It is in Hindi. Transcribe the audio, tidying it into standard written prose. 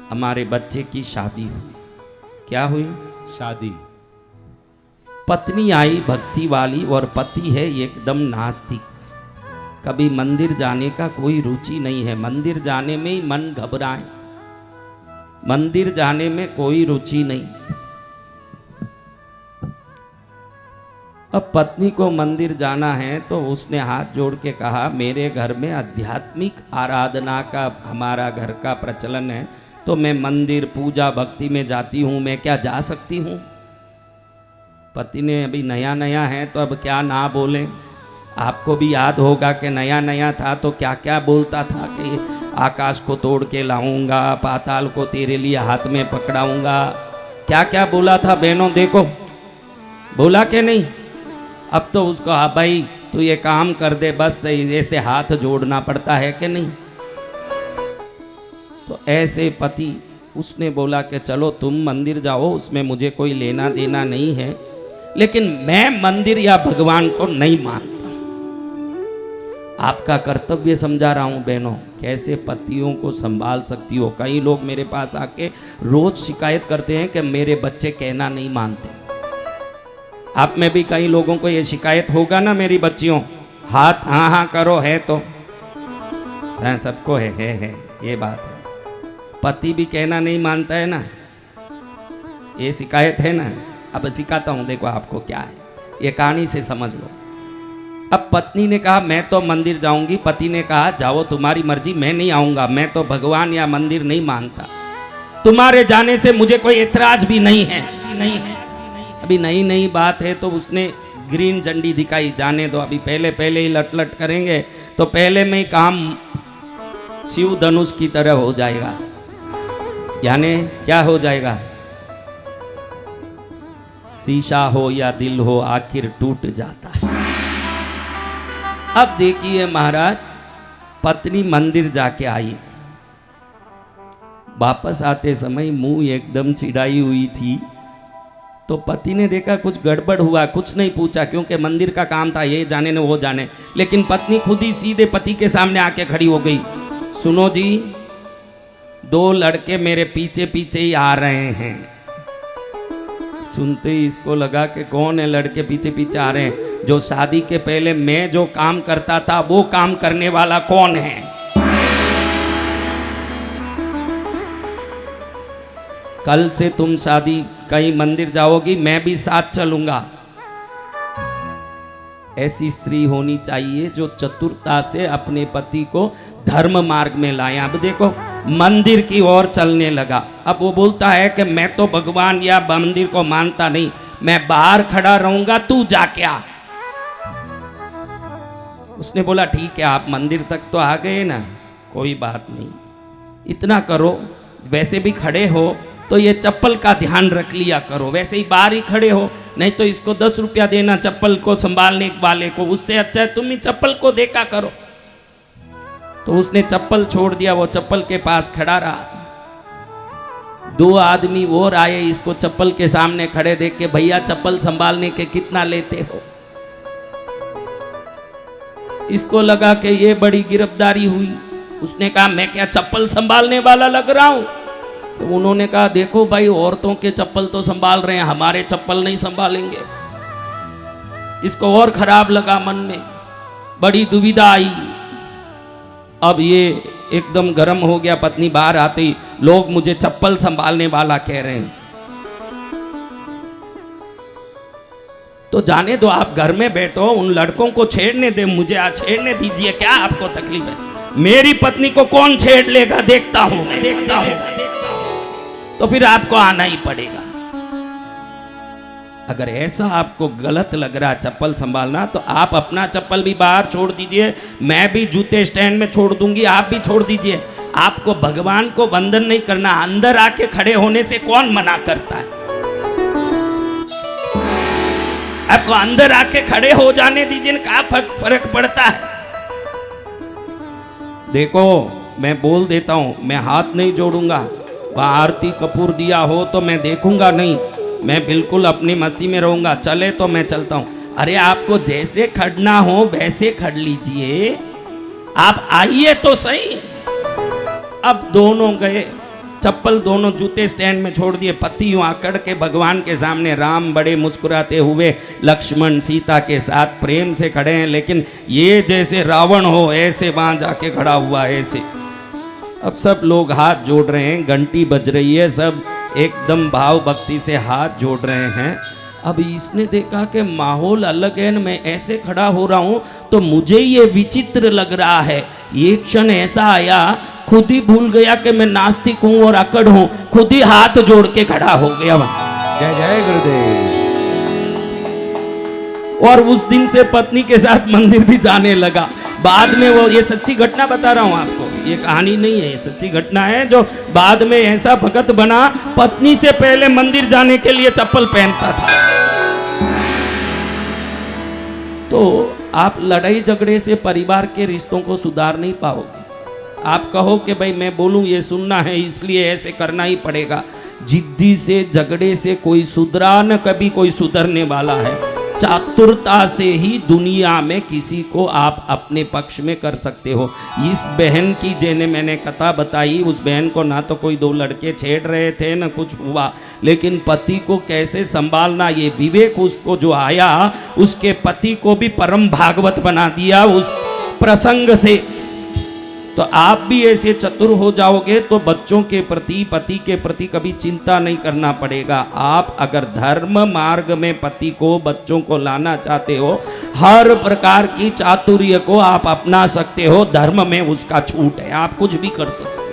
हमारे बच्चे की शादी हुई। क्या हुई? शादी। पत्नी आई भक्ति वाली और पति है एकदम नास्तिक। कभी मंदिर जाने का कोई रुचि नहीं है, मंदिर जाने में ही मन घबराए, मंदिर जाने में कोई रुचि नहीं। अब पत्नी को मंदिर जाना है तो उसने हाथ जोड़ के कहा, मेरे घर में आध्यात्मिक आराधना का हमारा घर का प्रचलन है, तो मैं मंदिर पूजा भक्ति में जाती हूँ, मैं क्या जा सकती हूँ? पति ने अभी नया नया है तो अब क्या ना बोले। आपको भी याद होगा कि नया नया था तो क्या क्या बोलता था कि आकाश को तोड़ के लाऊंगा, पाताल को तेरे लिए हाथ में पकड़ाऊंगा, क्या क्या बोला था बहनों, देखो बोला कि नहीं? अब तो उसको हाँ भाई तू ये काम कर दे बस, ऐसे हाथ जोड़ना पड़ता है कि नहीं? तो ऐसे पति, उसने बोला कि चलो तुम मंदिर जाओ, उसमें मुझे कोई लेना देना नहीं है, लेकिन मैं मंदिर या भगवान को नहीं मानता। आपका कर्तव्य समझा रहा हूं बहनों, कैसे पतियों को संभाल सकती हो। कई लोग मेरे पास आके रोज शिकायत करते हैं कि मेरे बच्चे कहना नहीं मानते। आप में भी कई लोगों को ये शिकायत होगा ना, मेरी बच्चियों, हाथ हाँ हाँ करो, है तो हाँ, सबको है, ये बात है। पति भी कहना नहीं मानता है ना, ये शिकायत है ना। अब सिखाता हूं, देखो आपको क्या है, ये कहानी से समझ लो। अब पत्नी ने कहा मैं तो मंदिर जाऊंगी, पति ने कहा जाओ तुम्हारी मर्जी, मैं नहीं आऊंगा, मैं तो भगवान या मंदिर नहीं मानता, तुम्हारे जाने से मुझे कोई ऐतराज भी नहीं है। अभी नई नई बात है तो उसने ग्रीन झंडी दिखाई, जाने दो, अभी पहले पहले ही लट लट करेंगे तो पहले में ही काम शिव धनुष की तरह हो जाएगा। यानी क्या हो जाएगा? शीशा हो या दिल हो आखिर टूट जाता है। अब देखिए महाराज, पत्नी मंदिर जाके आई, वापस आते समय मुंह एकदम चिढ़ाई हुई थी। तो पति ने देखा कुछ गड़बड़ हुआ, कुछ नहीं पूछा क्योंकि मंदिर का काम था, ये जाने न वो जाने, लेकिन पत्नी खुद ही सीधे पति के सामने आके खड़ी हो गई। सुनो जी, 2 लड़के मेरे पीछे पीछे ही आ रहे हैं। सुनते ही इसको लगा कि कौन है लड़के पीछे पीछे आ रहे हैं? जो शादी के पहले मैं जो काम करता था वो काम करने वाला कौन है? कल से तुम शादी कहीं मंदिर जाओगी, मैं भी साथ चलूंगा। ऐसी स्त्री होनी चाहिए जो चतुरता से अपने पति को धर्म मार्ग में लाए। अब देखो मंदिर की ओर चलने लगा। अब वो बोलता है कि मैं तो भगवान या मंदिर को मानता नहीं, मैं बाहर खड़ा रहूंगा, तू जाके आ। उसने बोला ठीक है, आप मंदिर तक तो आ गए ना, कोई बात नहीं, इतना करो, वैसे भी खड़े हो तो ये चप्पल का ध्यान रख लिया करो, वैसे ही बाहर ही खड़े हो, नहीं तो इसको 10 रुपया देना चप्पल को संभालने वाले को, उससे अच्छा है तुम ही चप्पल को देखा करो। तो उसने चप्पल छोड़ दिया, वो चप्पल के पास खड़ा रहा। 2 आदमी और आए, इसको चप्पल के सामने खड़े देख के, भैया चप्पल संभालने के कितना लेते हो? इसको लगा कि ये बड़ी गिरफ्तारी हुई। उसने कहा मैं क्या चप्पल संभालने वाला लग रहा हूं? तो उन्होंने कहा देखो भाई, औरतों के चप्पल तो संभाल रहे हैं, हमारे चप्पल नहीं संभालेंगे। इसको और खराब लगा, मन में बड़ी दुविधा आई। अब ये एकदम गर्म हो गया। पत्नी बाहर आती, लोग मुझे चप्पल संभालने वाला कह रहे हैं। तो जाने दो, आप घर में बैठो, उन लड़कों को छेड़ने दे, मुझे आज छेड़ने दीजिए, क्या आपको तकलीफ है? मेरी पत्नी को कौन छेड़ लेगा, देखता हूं मैं, देखता हूं। तो फिर आपको आना ही पड़ेगा। अगर ऐसा आपको गलत लग रहा है चप्पल संभालना, तो आप अपना चप्पल भी बाहर छोड़ दीजिए, मैं भी जूते स्टैंड में छोड़ दूंगी, आप भी छोड़ दीजिए। आपको भगवान को वंदन नहीं करना, अंदर आके खड़े होने से कौन मना करता है? आपको अंदर आके खड़े हो जाने दीजिए, क्या फर्क पड़ता है? देखो मैं बोल देता हूं, मैं हाथ नहीं जोड़ूंगा, वहां आरती कपूर दिया हो तो मैं देखूंगा नहीं, मैं बिल्कुल अपनी मस्ती में रहूंगा, चले तो मैं चलता हूं। अरे आपको जैसे खड़ना हो वैसे खड़ लीजिए, आप आइए तो सही। अब दोनों गए, चप्पल दोनों जूते स्टैंड में छोड़ दिए, पति यूं आकड़ के भगवान के सामने, राम बड़े मुस्कुराते हुए लक्ष्मण सीता के साथ प्रेम से खड़े हैं, लेकिन ये जैसे रावण हो ऐसे वहां जाके खड़ा हुआ है ऐसे। अब सब लोग हाथ जोड़ रहे हैं, घंटी बज रही है, सब एकदम भाव भक्ति से हाथ जोड़ रहे हैं। अब इसने देखा कि माहौल अलग है, मैं ऐसे खड़ा हो रहा हूं तो मुझे ये विचित्र लग रहा है। ये क्षण ऐसा आया, खुद ही भूल गया कि मैं नास्तिक हूं और अकड़ हूं, खुद ही हाथ जोड़ के खड़ा हो गया वहां। जय जय गुरुदेव। और उस दिन से पत्नी के साथ मंदिर भी जाने लगा। बाद में वो, ये सच्ची घटना बता रहा हूं आपको, ये कहानी नहीं है, ये सच्ची घटना है, जो बाद में ऐसा भगत बना, पत्नी से पहले मंदिर जाने के लिए चप्पल पहनता था। तो आप लड़ाई झगड़े से परिवार के रिश्तों को सुधार नहीं पाओगे। आप कहो कि भाई मैं बोलूं ये सुनना है इसलिए ऐसे करना ही पड़ेगा। जिद्दी से झगड़े से कोई सुधरा न कभी कोई सुधरने वाला है। चातुरता से ही दुनिया में किसी को आप अपने पक्ष में कर सकते हो। इस बहन की जेने मैंने कथा बताई, उस बहन को ना तो कोई दो लड़के छेड़ रहे थे न कुछ हुआ, लेकिन पति को कैसे संभालना ये विवेक उसको जो आया, उसके पति को भी परम भागवत बना दिया उस प्रसंग से। तो आप भी ऐसे चतुर हो जाओगे तो बच्चों के प्रति, पति के प्रति कभी चिंता नहीं करना पड़ेगा। आप अगर धर्म मार्ग में पति को, बच्चों को लाना चाहते हो, हर प्रकार की चातुर्य को आप अपना सकते हो। धर्म में उसका छूट है, आप कुछ भी कर सकते हो।